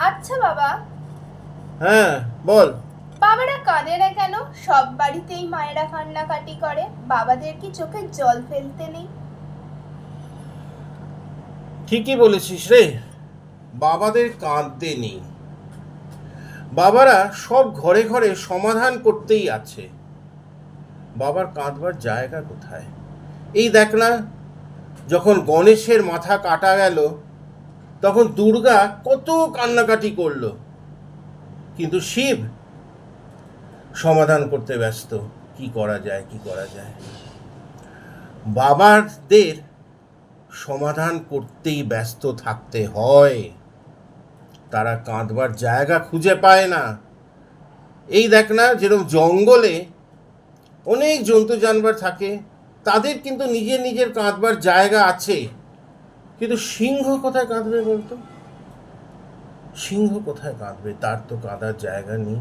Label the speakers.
Speaker 1: আচ্ছা বাবা,
Speaker 2: হ্যাঁ বল।
Speaker 1: বাবারা কাঁদে না কেন? সব বাড়িতেই মায়েরা কান্নাকাটি করে, বাবাদের কি চোখে জল ফেলতে নেই?
Speaker 2: ঠিকই বলেছিস রে, বাবাদের কাঁদতে নেই। বাবারা সব ঘরে ঘরে সমাধান করতেই আছে। বাবার কাঁদবার জায়গা কোথায়? এই দেখ না, যখন গণেশের মাথা কাটা গেল তখন দুর্গা কত কান্নাকাটি করলো, কিন্তু শিব সমাধান করতে ব্যস্ত। কি করা যায়, কি করা যায়। বাবাদের সমাধান করতেই ব্যস্ত থাকতে হয়, তারা কাঁদবার জায়গা খুঁজে পায় না। এই দেখ না, যেরকম জঙ্গলে অনেক জন্তু জানোয়ার থাকে, তাদের কিন্তু নিজের নিজের কাঁদবার জায়গা আছে, কিন্তু সিংহ কোথায় কাঁদবে বলতো? সিংহ কোথায় কাঁদবে? তার তো কাঁদার জায়গা নেই।